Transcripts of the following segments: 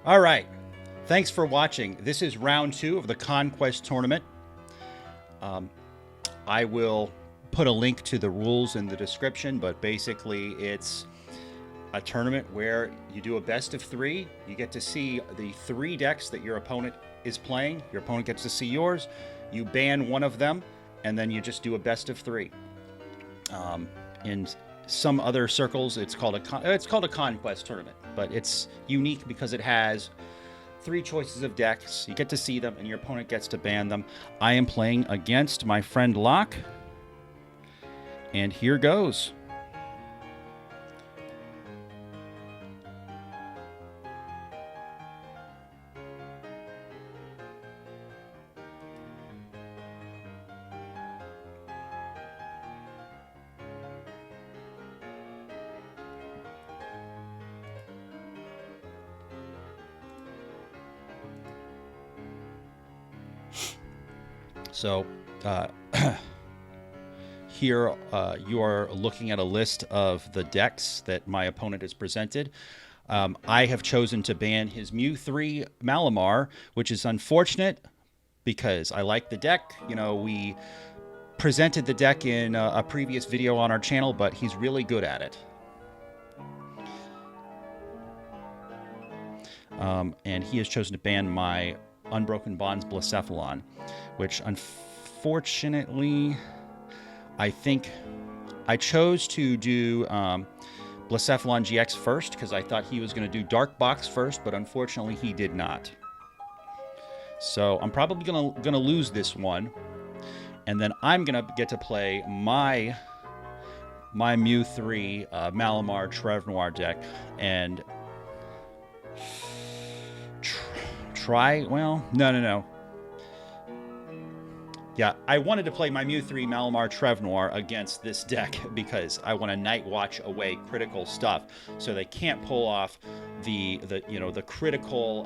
All right. Thanks for watching. This is round 2 of the Conquest Tournament. I will put a link to the rules in the description, but basically it's a tournament where you do a best of 3. You get to see the 3 decks that your opponent is playing. Your opponent gets to see yours. You ban one of them, and then you just do a best of 3. In some other circles, it's called a Conquest Tournament, but it's unique because it has 3 choices of decks. You get to see them, and your opponent gets to ban them. I am playing against my friend Loc, and here goes. So here you are looking at a list of the decks that my opponent has presented. I have chosen to ban his Mew3 Malamar, which is unfortunate because I like the deck. You know, we presented the deck in a previous video on our channel, but he's really good at it. And he has chosen to ban my Unbroken Bonds Blacephalon, which unfortunately, I think I chose to do Blacephalon-GX first because I thought he was going to do Dark Box first, but unfortunately he did not. So I'm probably gonna lose this one, and then I'm gonna get to play my Mew3 Malamar TrevNoir deck and no. Yeah, I wanted to play my Mew3 Malamar TrevNoir against this deck because I want to Night Watch away critical stuff, so they can't pull off the critical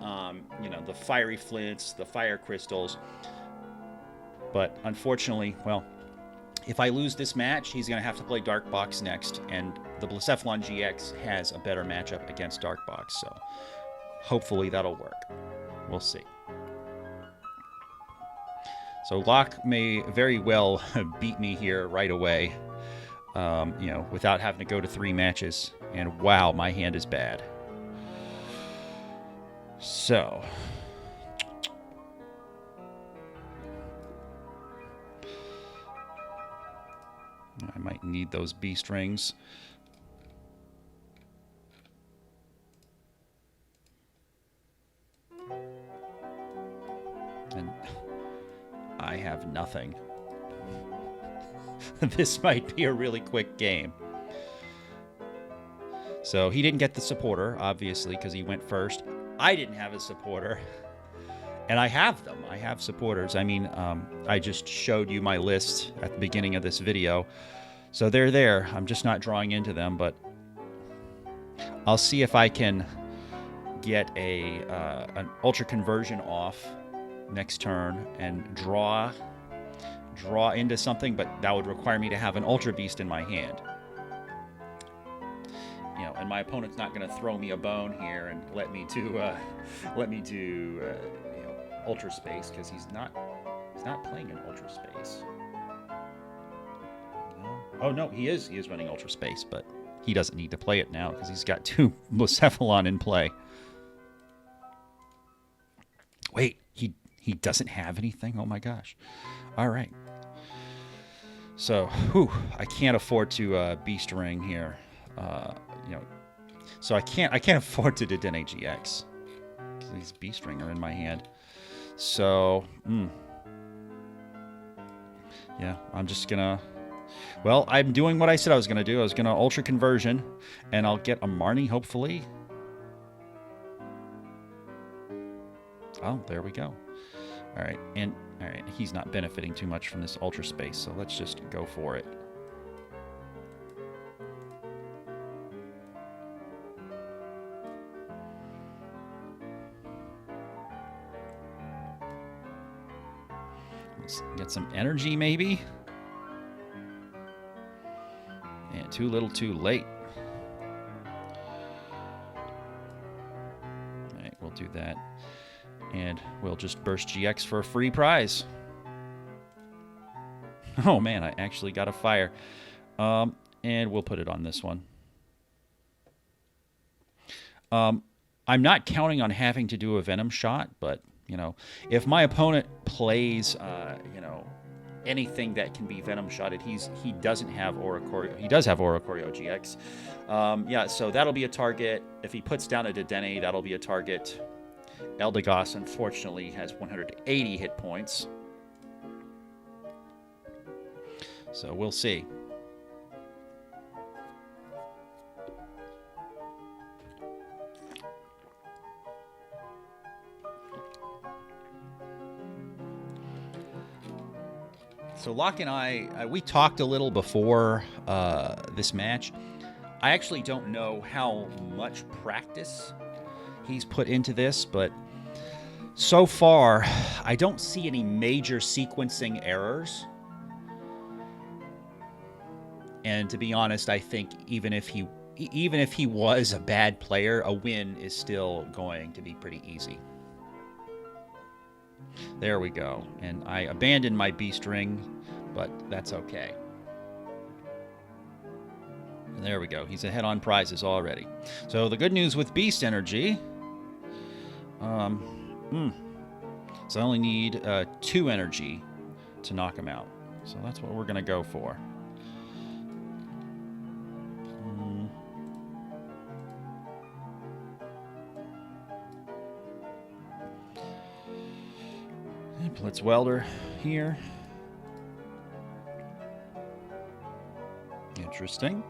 the fiery flints, the fire crystals. But unfortunately, well, if I lose this match, he's going to have to play Dark Box next, and the Blacephalon-GX has a better matchup against Dark Box, so hopefully that'll work. We'll see. So Loc may very well beat me here right away, without having to go to 3 matches. And wow, my hand is bad. So I might need those beast rings. And I have nothing. This might be a really quick game. So he didn't get the supporter, obviously, because he went first. I didn't have a supporter. And I have them. I have supporters. I mean, I just showed you my list at the beginning of this video. So they're there. I'm just not drawing into them, but I'll see if I can get an Ultra Conversion off next turn and draw into something, but that would require me to have an Ultra Beast in my hand. And my opponent's not going to throw me a bone here and let me do Ultra Space, because he's not playing an Ultra Space. No. Oh no, he is running Ultra Space, but he doesn't need to play it now because he's got 2 Blacephalon in play. Wait, he doesn't have anything? Oh my gosh. All right. So, I can't afford to Beast Ring here. So I can't afford to Dedenne GX. These Beast Ring are in my hand. So, yeah, I'm just gonna... Well, I'm doing what I said I was gonna do. I was gonna Ultra Conversion, and I'll get a Marnie, hopefully. Oh, there we go. All right, he's not benefiting too much from this Ultra Space, so let's just go for it. Let's get some energy, maybe. And too little, too late. All right, we'll do that. And we'll just burst GX for a free prize. Oh man, I actually got a fire. And we'll put it on this one. I'm not counting on having to do a Venom shot, but, you know, if my opponent plays, you know, anything that can be Venom shotted, he doesn't have Oricorio. He does have Oricorio GX. Yeah, so that'll be a target. If he puts down a Dedenne, that'll be a target. Eldegoss, unfortunately, has 180 hit points. So we'll see. So Loc and I, we talked a little before this match. I actually don't know how much practice he's put into this, but so far, I don't see any major sequencing errors. And to be honest, I think even if he was a bad player, a win is still going to be pretty easy. There we go. And I abandoned my beast ring, but that's okay. And there we go. He's ahead on prizes already. So the good news with beast energy, so I only need 2 energy to knock him out. So that's what we're going to go for. Let's welder here. Interesting.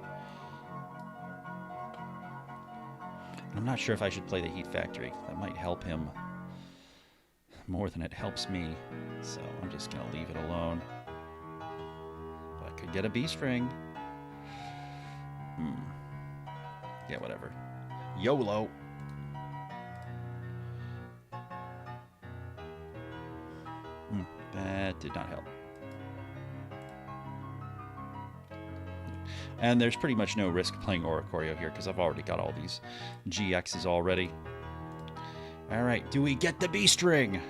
I'm not sure if I should play the Heat Factory. That might help him more than it helps me. So I'm just going to leave it alone. But I could get a Beast Ring. Yeah, whatever. YOLO. That did not help. And there's pretty much no risk playing Oricorio here because I've already got all these GXs already. All right, do we get the Beast Ring?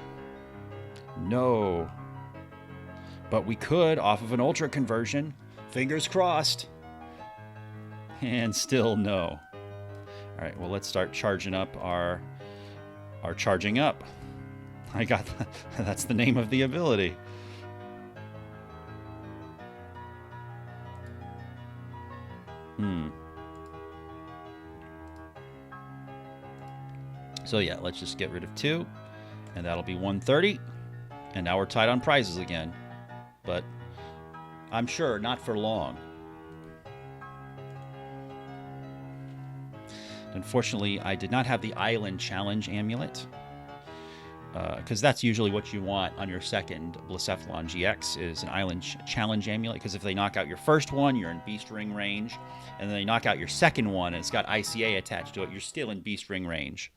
No. But we could off of an Ultra conversion. Fingers crossed. And still no. All right, well, let's start charging up our charging up. I got that's the name of the ability. So yeah, let's just get rid of 2, and that'll be 130. And now we're tied on prizes again. But I'm sure not for long. Unfortunately, I did not have the Island Challenge amulet. Because that's usually what you want on your second Blacephalon-GX is an Island Challenge amulet. Because if they knock out your first one, you're in Beast Ring range. And then they knock out your second one, and it's got ICA attached to it, you're still in Beast Ring range.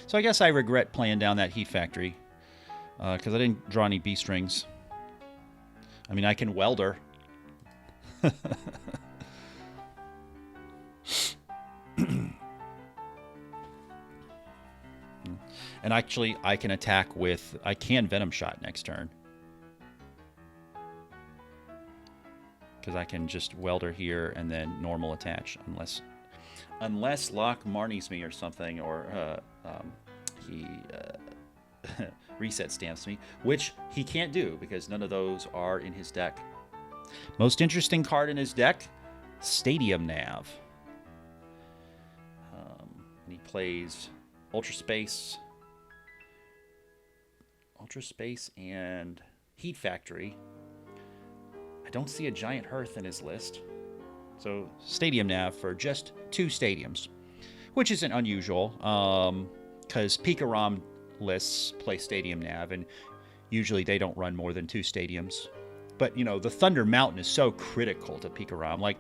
So I guess I regret playing down that Heat Factory. Because I didn't draw any Beast Rings. I mean, I can welder. And actually, I can attack with... I can Venom Shot next turn. Because I can just welder here and then normal attach. Unless Loc Marnies me or something, or he reset stamps me. Which he can't do, because none of those are in his deck. Most interesting card in his deck, Stadium Nav. And he plays Ultra Space and Heat Factory. I don't see a Giant Hearth in his list. So Stadium Nav for just 2 stadiums, which isn't unusual, because Pika-Rom lists play Stadium Nav, and usually they don't run more than 2 stadiums. But, you know, the Thunder Mountain is so critical to Pika-Rom. Like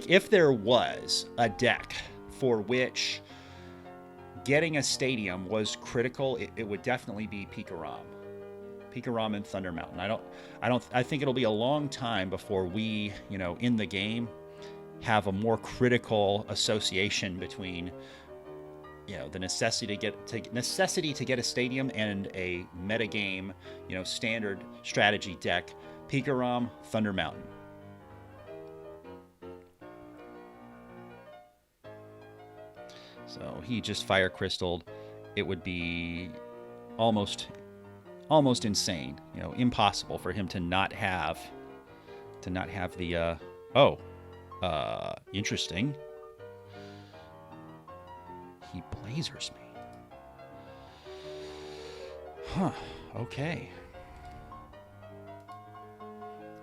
if there was a deck for which getting a stadium was critical, it would definitely be Pika-Rom. Pika-Rom and Thunder Mountain. I think it'll be a long time before we, you know, in the game, have a more critical association between the necessity to get a stadium and a metagame, standard strategy deck. Pikarom, Thunder Mountain. So he just Fire Crystalled. It would be almost insane, impossible for him to not have the interesting. He Blazers me. Huh, okay.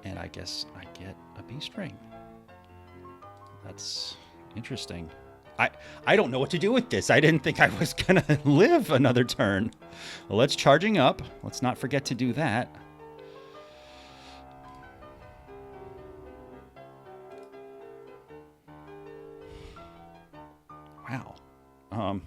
And I guess I get a Beast Ring. That's interesting. I don't know what to do with this. I didn't think I was going to live another turn. Well, let's charging up. Let's not forget to do that. Wow.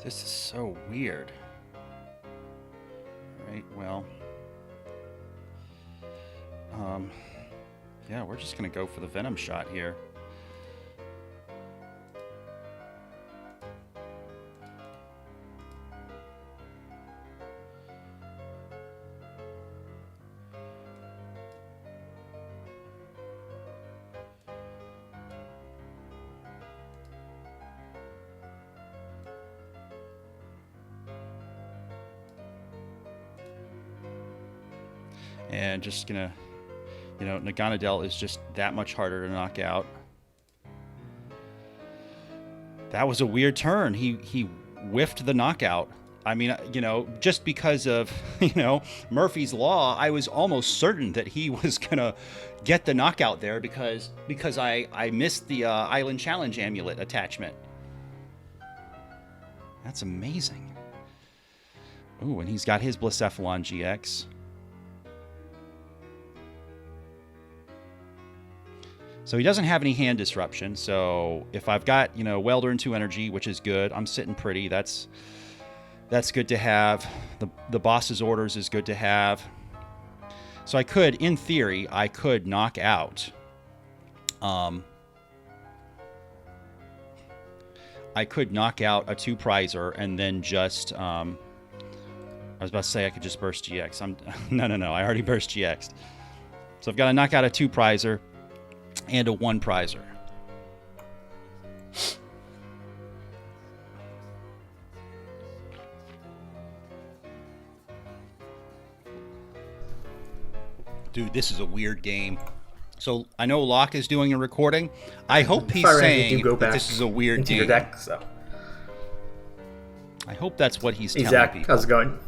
This is so weird. All right, well. Yeah, we're just going to go for the Venom shot here. And just gonna, Naganadel is just that much harder to knock out. That was a weird turn. He whiffed the knockout. I mean, just because of, Murphy's Law, I was almost certain that he was gonna get the knockout there because I missed the Island Challenge amulet attachment. That's amazing. Ooh, and he's got his Blacephalon-GX. So he doesn't have any hand disruption. So if I've got, Welder and 2 energy, which is good, I'm sitting pretty. That's good to have. The boss's orders is good to have. So I could, in theory, knock out. I could knock out a 2-prizer and then just. I was about to say I could just burst GX. No. I already burst GX. So I've got to knock out a 2-prizer. And a 1-prizer. Dude, this is a weird game. So I know Loc is doing a recording. I hope he's saying that this is a weird game. Your deck, so. I hope that's what he's telling Zach, people. how's it going?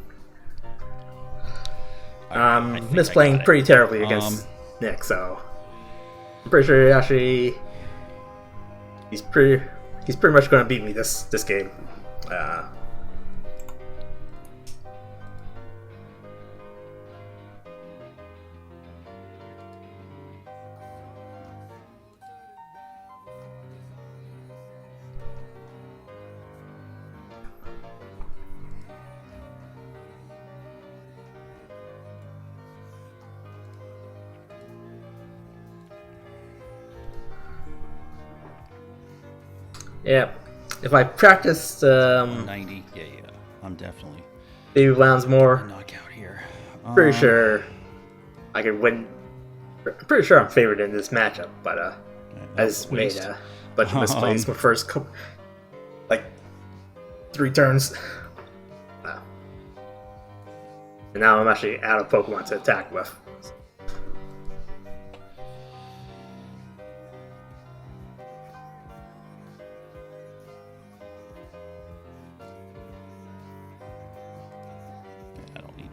Misplaying pretty terribly against Nick, so I'm pretty sure actually he's pretty much going to beat me this game. Yeah, if I practiced 90, yeah, I'm definitely Baby Lounge more, knockout here. Pretty sure I could win. Pretty sure I'm favored in this matchup, but I just made a bunch of misplays my first couple, like 3 turns, and now I'm actually out of Pokemon to attack with.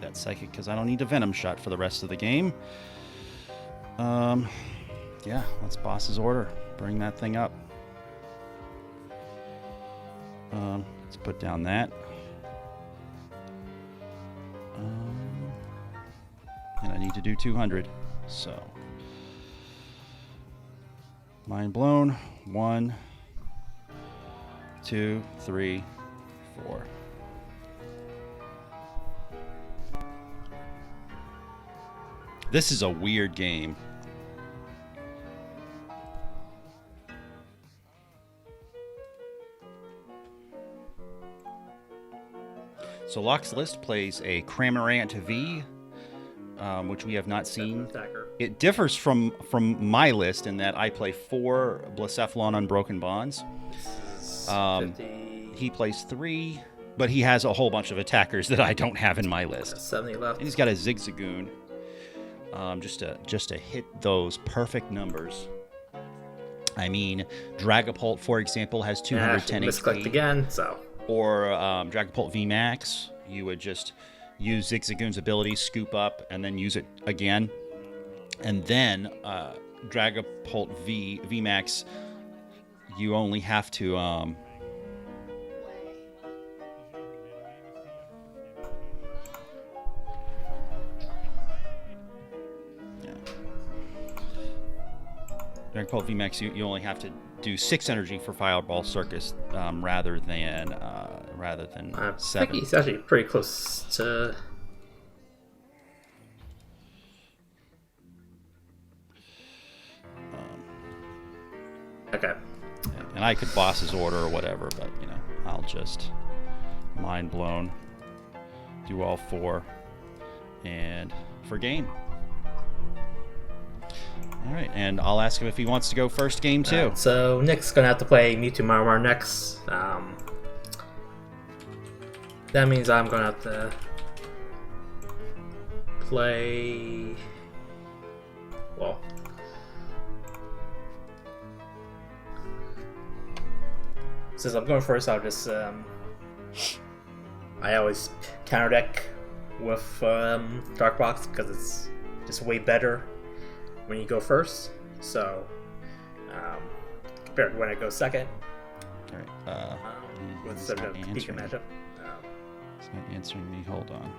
that psychic because I don't need a venom shot for the rest of the game. Yeah, let's boss's order. Bring that thing up. Let's put down that. And I need to do 200. So, mind blown. 1, 2, 3, 4. This is a weird game. So Loc's list plays a Cramorant V, which we have not seen. It differs from my list in that I play 4 Blacephalon Unbroken Bonds. He plays 3, but he has a whole bunch of attackers that I don't have in my list. 70 left. And he's got a Zigzagoon, just to hit those perfect numbers. I mean, Dragapult, for example, has 210 HP. Misclicked again, so. Or Dragapult VMAX, you would just use Zigzagoon's ability, scoop up, and then use it again. And then Dragapult VMAX, you only have to... Dragapult VMAX, you only have to do 6 energy for Fireball Circus rather than 7. I think he's actually pretty close to. Okay. And I could boss his order or whatever, but you know, I'll just mind blown, do all 4, and for game. All right, and I'll ask him if he wants to go first game too. So Nick's gonna have to play Mewtwo Malamar next. That means I'm gonna have to play. Well, since I'm going first, I'll just I always counter deck with Dark Box because it's just way better when you go first, so compared to when I go second. All right. With sort of Pika matchup. He's not answering me. Hold on.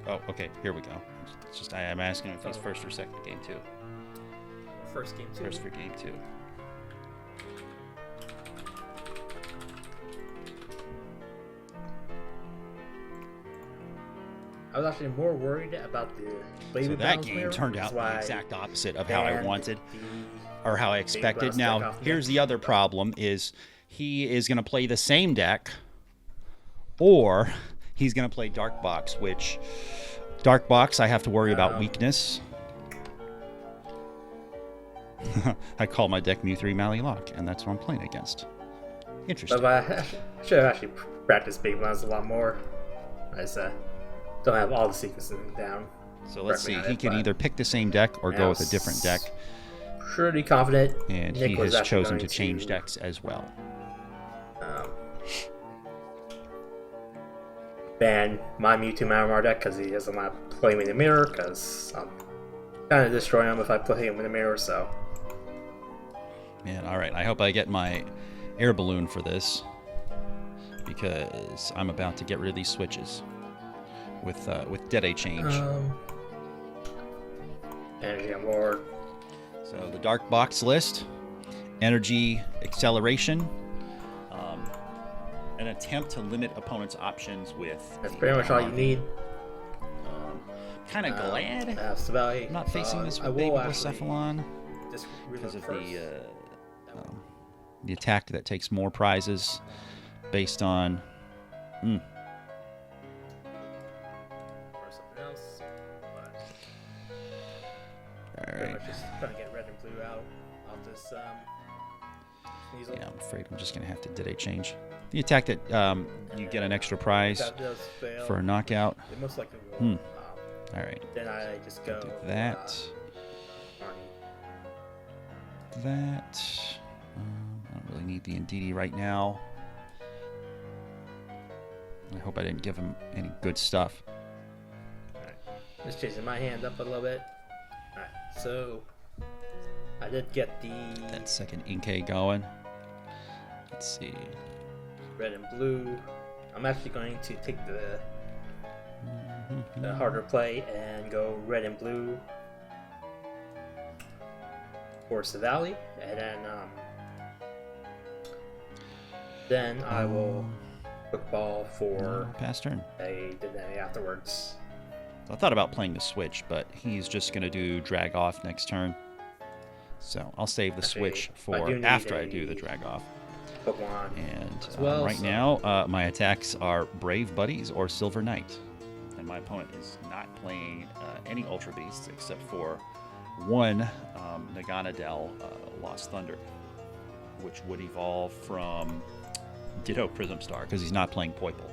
Oh, okay. Here we go. It's just I'm asking if he's first or second game 2. First game 2. First for game 2. I was actually more worried about the Baby So that game turned out the exact opposite of how I wanted or how I expected. Now, here's the other problem is he is going to play the same deck or he's going to play Dark Box, which Dark Box I have to worry about weakness. I call my deck Mew3 Loc, and that's what I'm playing against. Interesting. But I should have actually practiced Big Ones a lot more. I just don't have all the sequences down. So let's see. He can either pick the same deck or go with a different deck. Pretty confident. And Nick he was has actually chosen going to change decks as well. Ban my Mewtwo Malamar deck because he doesn't want to play me in the mirror because I'm kind of destroying him if I play him in the mirror, so. Man, alright. I hope I get my air balloon for this because I'm about to get rid of these switches with Dead Change. Energy on board. So the Dark Box list, Energy Acceleration, an attempt to limit opponents' options with... That's pretty much all you need. Kind of glad I'm not facing this with Baby Blacephalon because of the attack that takes more prizes based on... Or something else. Alright. Just trying to get red and blue out of this Sneasel. Yeah, I'm afraid I'm just going to have to Dead Change. The attack that you get an extra prize That does fail. for a knockout. It most likely will. Alright. Then I just go Do that. that. I don't really need the Indeedee right now. I hope I didn't give him any good stuff. Alright, just chasing my hand up a little bit. Alright, so I did get That second Inkay going. Let's see. red and blue. I'm actually going to take the harder play and go red and blue towards the valley, and then I will quick ball for pass turn. a Dedenne afterwards. I thought about playing the switch, but he's just going to do drag off next turn. So I'll save the switch for after I do the drag off. Pokemon And well, right now, my attacks are Brave Buddies or Silver Knight. And my opponent is not playing any Ultra Beasts except for one Naganadel Lost Thunder, which would evolve from Ditto Prism Star because he's not playing Poiple.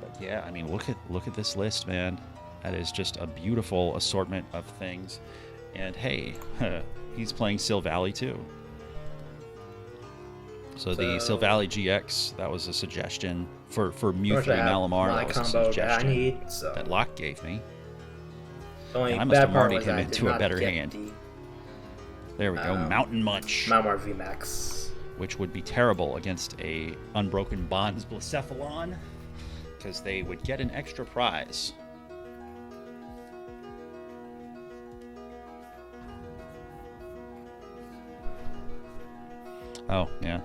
But yeah, I mean, look at this list, man. That is just a beautiful assortment of things. And hey, he's playing Silvally too. So the Blacephalon-GX, that was a suggestion for Mew 3 Malamar. That was a suggestion that Loc gave me. And I must have martied him into a better hand. There we go, Mountain Munch. Malamar VMAX. Which would be terrible against a Unbroken Bonds Blacephalon, because they would get an extra prize. Oh, yeah.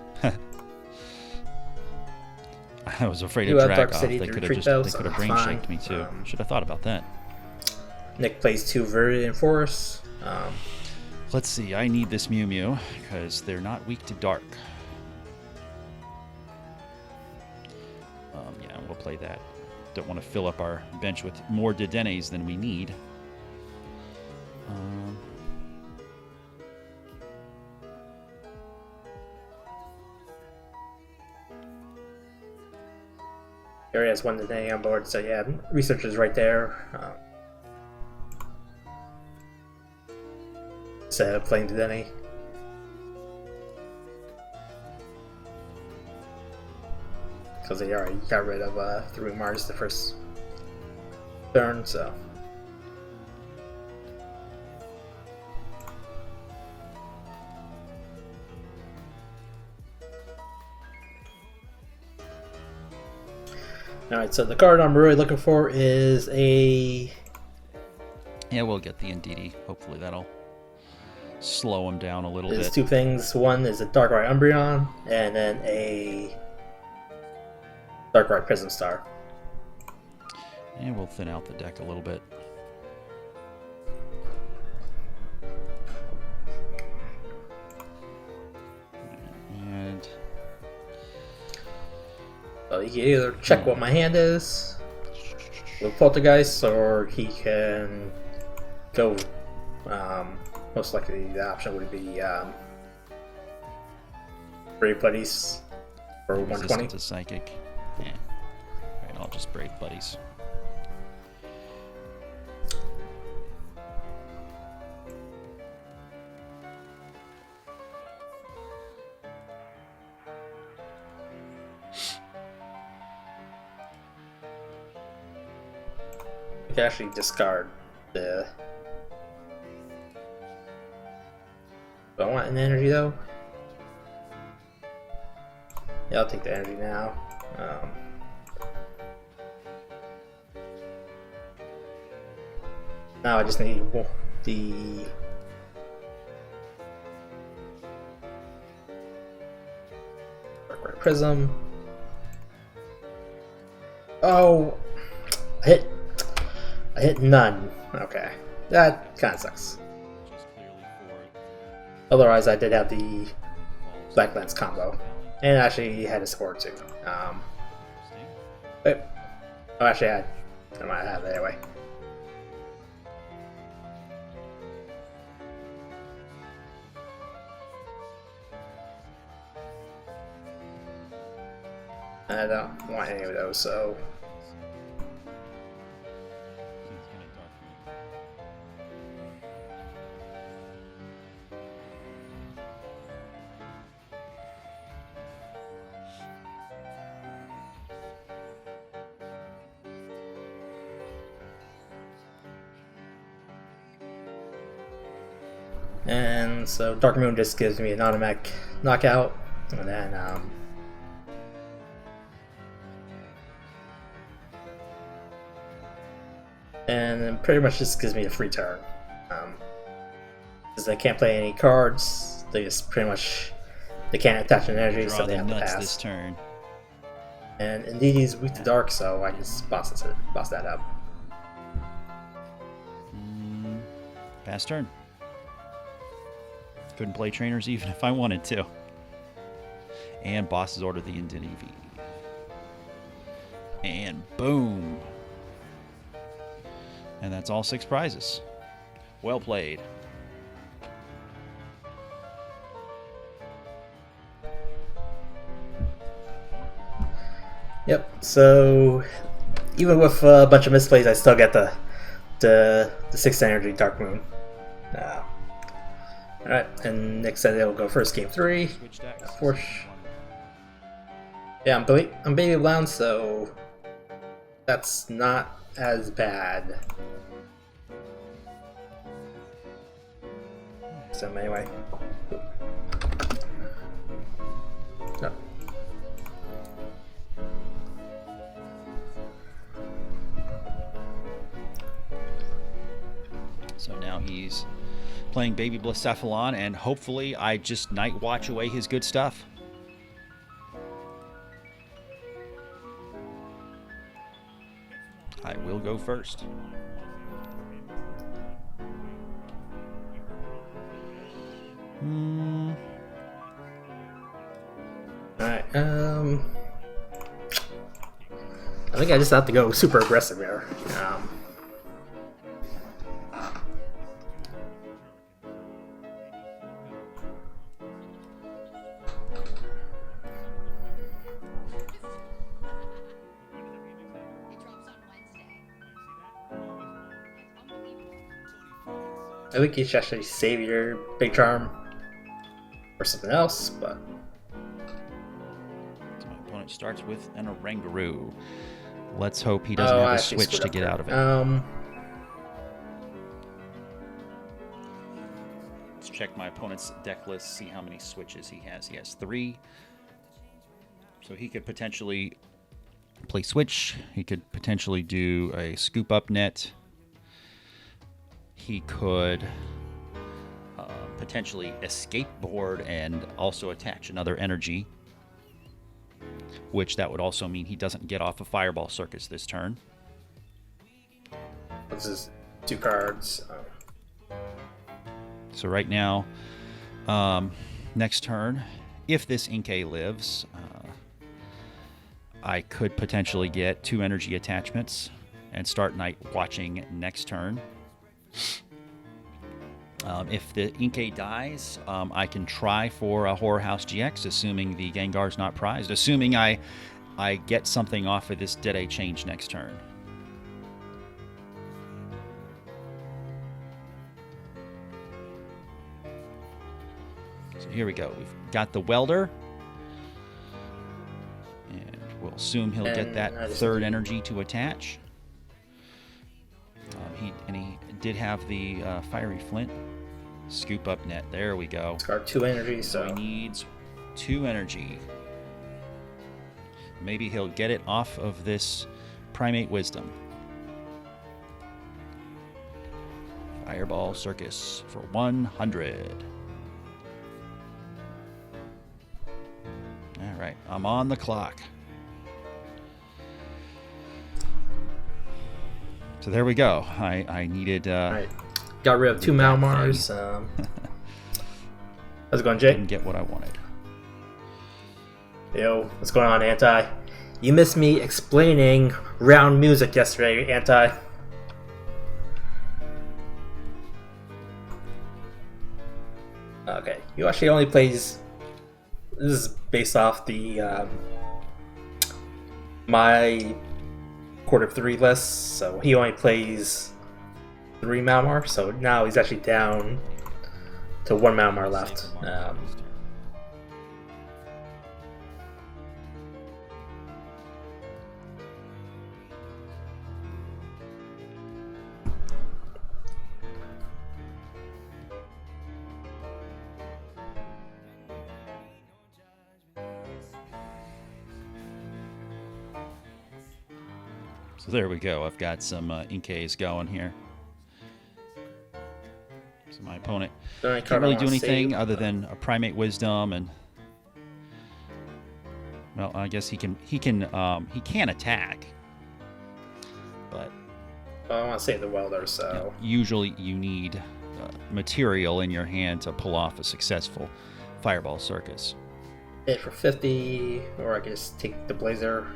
I was afraid of drag off. They could have brain shaked me too. Should have thought about that. Nick plays 2 Viridian Force. Let's see. I need this MewMew because they're not weak to dark. Yeah, we'll play that. Don't want to fill up our bench with more Dedennes than we need. He already has 1 Dedenne on board, so yeah, research is right there. Instead of playing Dedenne. Because they already got rid of 3 Mars the first turn, so. Alright, so the card I'm really looking for is a... Yeah, we'll get the Indeedee. Hopefully that'll slow him down a little bit. There's 2 things. One is a Darkrai Umbreon, and then a Darkrai Prism Star. And we'll thin out the deck a little bit. And... So he can either check what my hand is with Poltergeist, or he can go. Most likely, the option would be Brave Buddies for 120. Resistant to Psychic. Yeah. Alright, I'll just Brave Buddies. You can actually discard the... Do I want an energy though? Yeah, I'll take the energy now. Now I just need the... Darkrai Prism. Oh! I hit none. Okay. That kind of sucks. Otherwise, I did have the Black Lens combo. And actually had a score too. Oh, actually, I might have it anyway. I don't want any of those, so... And so Dark Moon just gives me an automatic knockout, and then pretty much just gives me a free turn. Because they can't play any cards, they just pretty much they can't attach an energy, Draw so they the have to nuts pass. this turn. And indeed, he's weak to dark, so I just boss that up. Pass turn. Couldn't play trainers even if I wanted to. And bosses order the Indini V. And boom. And that's all 6 prizes. Well played. Yep. So even with a bunch of misplays, I still get the 6 energy Dark Moon. All right, and next set will go first game 3. Of course. Yeah, I'm baby blown, so that's not as bad. So anyway. No. So now he's playing Baby Blacephalon, and hopefully I just night watch away his good stuff. I will go first. Alright, I think I just have to go super aggressive here. I think you should actually save your big charm or something else, but So my opponent starts with an Orangaroo. Let's hope he doesn't have a switch to get out of it. Let's check my opponent's deck list, see how many switches he has. He has 3. So he could potentially play switch. He could potentially do a scoop up net. He could potentially escape board and also attach another energy, which that would also mean he doesn't get off a Fireball Circus this turn. this is 2 cards. So right now, next turn, if this Inkay lives, I could potentially get 2 energy attachments and start night watching next turn. If the Inkay dies, I can try for a Horror House GX, assuming the Gengar's not prized, assuming I get something off of this Dead-Eye Change next turn. So here we go. We've got the Welder. And we'll assume he'll get that 3rd energy to attach. He did have the Fiery Flint. Scoop up net. There we go. Discard 2 energy, So he needs 2 energy. Maybe he'll get it off of this Primate Wisdom. Fireball Circus for 100. All right, I'm on the clock. So there we go. I needed. Alright. Got rid of 2 Malamars. How's it going, Jay? Didn't get what I wanted. Yo, what's going on, Anti? You missed me explaining round music yesterday, Anti. Okay, he actually only plays. This is based off the my quarter 3 list, so he only plays 3 Malamar. So now he's actually down to 1 Malamar left. So there we go. I've got some Inkays going here. So my opponent can't really do anything other than a Primate Wisdom, and well, I guess he can attack, but well, I want to save the welder, so usually you need material in your hand to pull off a successful Fireball Circus. Hit for 50, or I can just take the Blazer.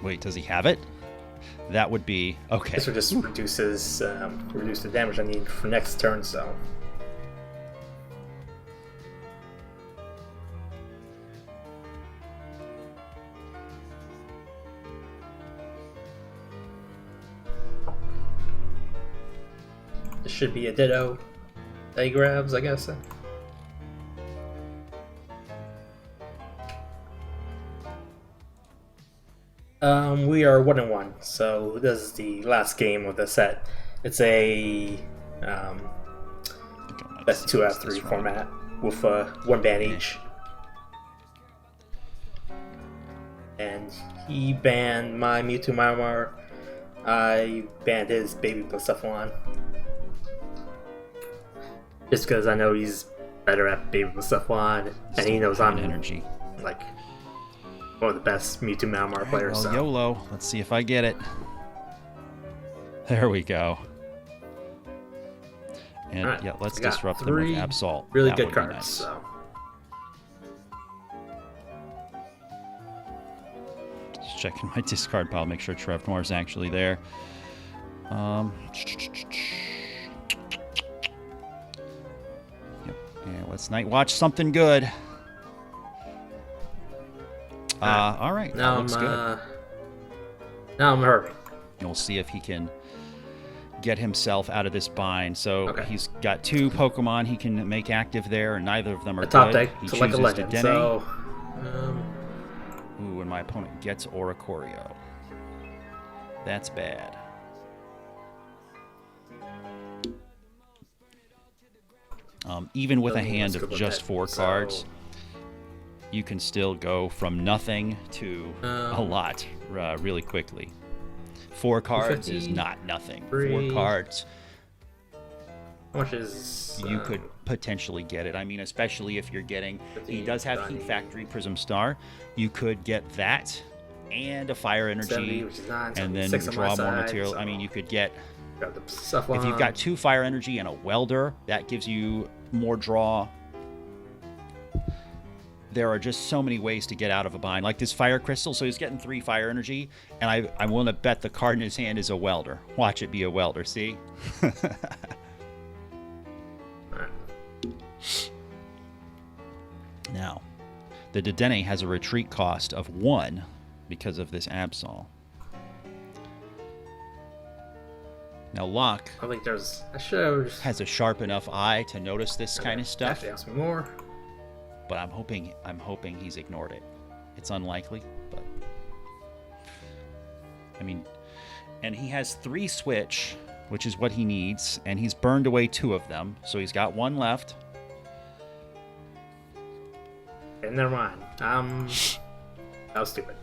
Wait, does he have it? That would be okay. This would just reduce the damage I need for next turn. So this should be a Ditto that he grabs, I guess. We are 1-1, so this is the last game of the set. It's a best 2 out of 3 format with one ban each. And he banned my Mewtwo Malamar. I banned his baby Blacephalon. Just because I know he's better at baby Blacephalon, and he knows I'm energy. Like one of the best Mewtwo Malamar players. Well, so. YOLO. Let's see if I get it. There we go. And right. yeah, let's disrupt them with Absol. Really that good would cards. Be nice. So. Just checking my discard pile, make sure TrevNoir is actually there. Yep. Yeah, let's night watch something good. All right. Now that looks good. Now I'm hurt. And we'll see if he can get himself out of this bind. So he's got 2 Pokemon he can make active there, and neither of them are top good. deck He to like a chooses legend. Dedenne. So, Ooh, and my opponent gets Oricorio. That's bad. Even with a hand of just 4 cards, you can still go from nothing to a lot really quickly. 4 cards is not nothing. 4 cards. How much is... You could potentially get it. I mean, especially if you're getting... He does have Heat Factory Prism Star. You could get that and a Fire Energy, 70, and then draw more material. So I mean, you could get... If you've got 2 Fire Energy and a Welder, that gives you more draw. There are just so many ways to get out of a bind. Like this Fire Crystal, so he's getting 3 Fire Energy, and I'm willing to bet the card in his hand is a Welder. Watch it be a Welder, see? Now, the Dedenne has a retreat cost of 1 because of this Absol. Now, Loc I think there's a show has a sharp enough eye to notice this kind of stuff. Actually, ask me more. But I'm hoping he's ignored it. It's unlikely, but I mean, and he has 3 switch, which is what he needs, and he's burned away 2 of them, so he's got 1 left. Okay, never mind. That was stupid.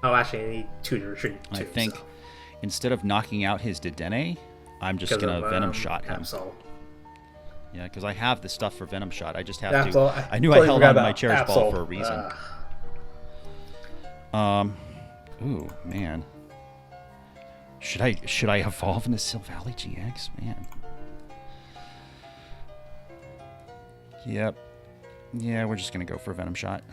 Oh, actually, I need 2 to retreat. I think instead of knocking out his Dedenne, I'm just going to Venom Shot him. Absol. Yeah, because I have the stuff for Venom Shot. I just have Absol. to... I knew I held on to my Cherish Ball for a reason. Ooh, man. Should I evolve into Blacephalon-GX? Man. Yep. Yeah, we're just going to go for Venom Shot.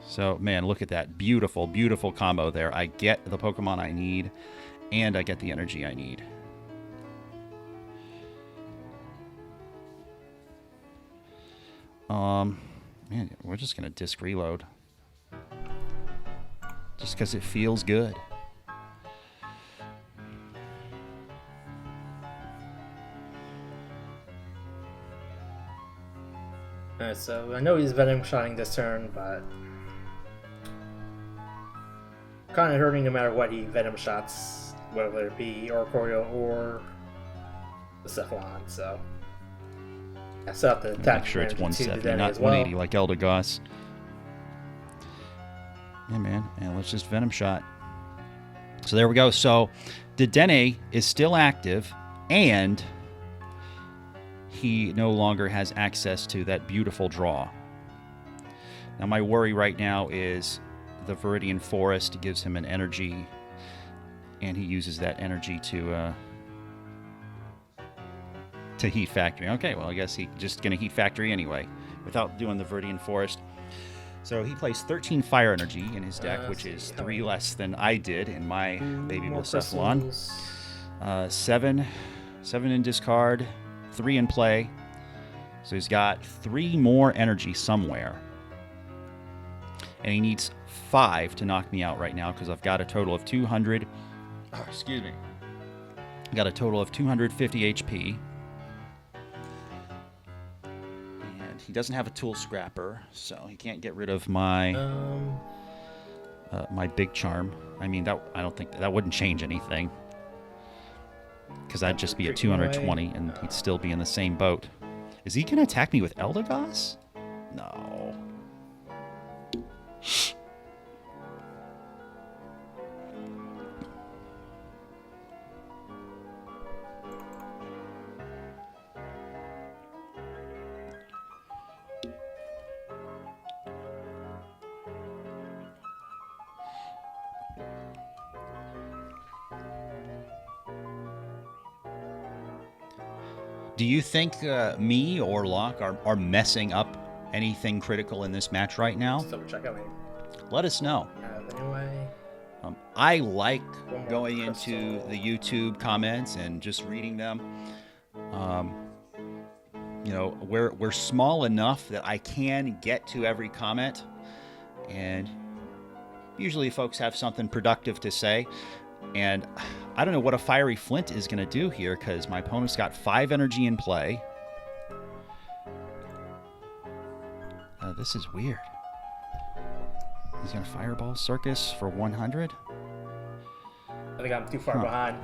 So, man, look at that. Beautiful, beautiful combo there. I get the Pokemon I need, and I get the energy I need. Man, we're just going to disc reload. Just because it feels good. So I know he's Venom shotting this turn, but kind of hurting no matter what he Venom shots, whether it be Oricorio or Blacephalon. So I still have to attach Make sure it's energy to 170, Dedenne not as well. 180 like Eldegoss. Yeah, man. And let's just Venom Shot. So there we go. So Dedenne is still active, and he no longer has access to that beautiful draw. Now my worry right now is the Viridian Forest gives him an energy, and he uses that energy to Heat Factory. Okay, well I guess he's just going to Heat Factory anyway without doing the Viridian Forest. So he plays 13 fire energy in his deck, which is 3 less than I did in my baby Blacephalon. 7 in discard, 3 in play. So he's got 3 more energy somewhere. And he needs 5 to knock me out right now because I've got a total of 200. Oh, excuse me. I got a total of 250 HP. And he doesn't have a tool scrapper, so he can't get rid of my my big charm. I mean, I don't think that wouldn't change anything. Because I'd just be at 220 and he'd still be in the same boat. Is he going to attack me with Eldegoss? No. Do you think me or Loc are messing up anything critical in this match right now? Just double check. I mean, Let us know. anyway. I like going into the YouTube comments and just reading them. You know, we're small enough that I can get to every comment, and usually folks have something productive to say. And I don't know what a Fiery Flint is going to do here, because my opponent's got 5 energy in play. This is weird. He's going to Fireball Circus for 100? I think I'm too far behind.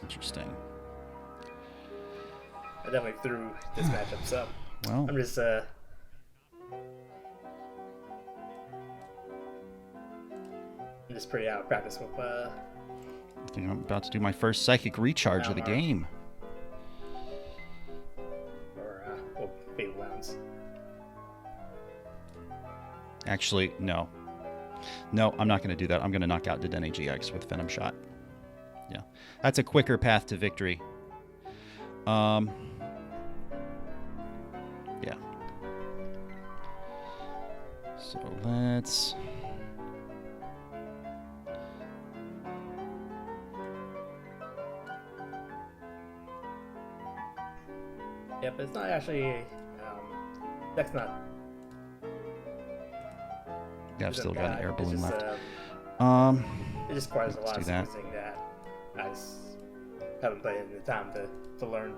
Interesting. I definitely threw this matchup up. Well, I'm just pretty out of practice with I think I'm about to do my first Psychic Recharge of the Malamar. game. or Fatal Bounds. Actually, no. No, I'm not going to do that. I'm going to knock out Dedenne GX with Venom Shot. Yeah. That's a quicker path to victory. Yeah. So let's... Yep, it's not actually. That's not. Yeah, I've still got an air It's balloon just, left. It just requires a lot of do that. sequencing that I just haven't played in the time to learn.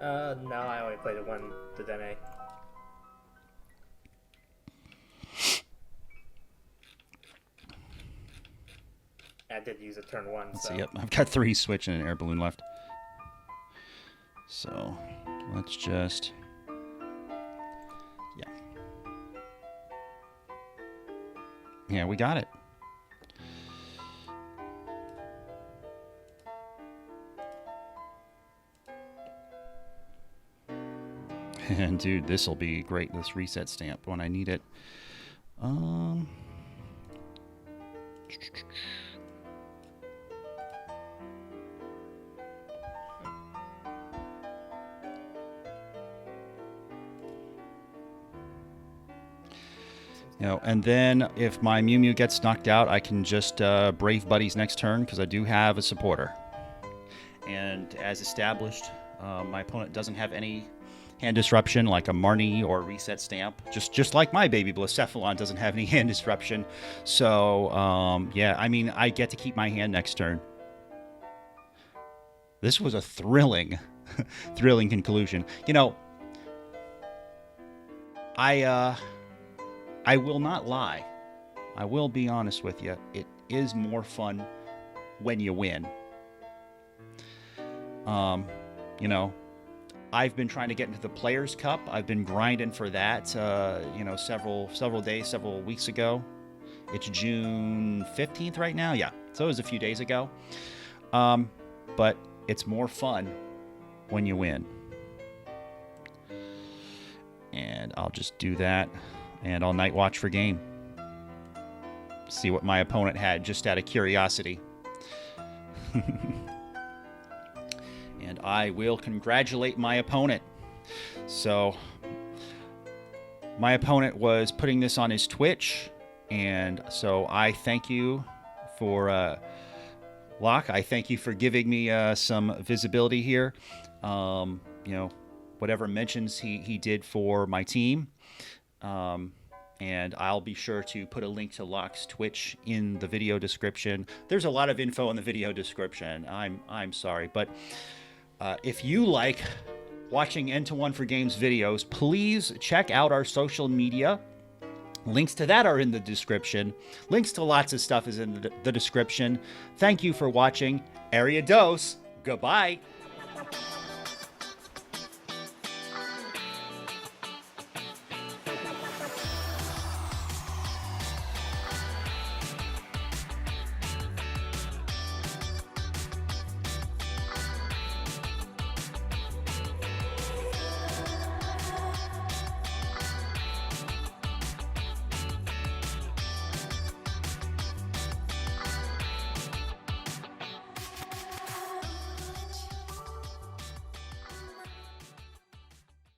No, I only played it one Dedenne. I did use it turn 1. Let's So see, yep, I've got 3 switch and an air balloon left. So let's just... Yeah. Yeah, we got it. And dude, this will be great, this reset stamp when I need it. You know, and then if my MewMew gets knocked out, I can just Brave Buddies next turn, because I do have a supporter. And as established, my opponent doesn't have any hand disruption like a Marnie or a reset stamp. Just like my baby Blacephalon doesn't have any hand disruption. So, yeah, I mean, I get to keep my hand next turn. This was a thrilling, thrilling conclusion. You know, I will not lie. I will be honest with you. It is more fun when you win. You know, I've been trying to get into the Players' Cup. I've been grinding for that, you know, several days, several weeks ago. It's June 15th right now. Yeah, so it was a few days ago. But it's more fun when you win. And I'll just do that, and I'll night watch for game. See what my opponent had, just out of curiosity. And I will congratulate my opponent. So, my opponent was putting this on his Twitch, and so I thank you for, Loc, I thank you for giving me some visibility here. You know, whatever mentions he did for my team. And I'll be sure to put a link to Loc's Twitch in the video description. There's a lot of info in the video description. I'm sorry, but if you like watching N2 for Games videos, please check out our social media. Links to that are in the description. Links to lots of stuff is in the description. Thank you for watching. Ariados. Goodbye.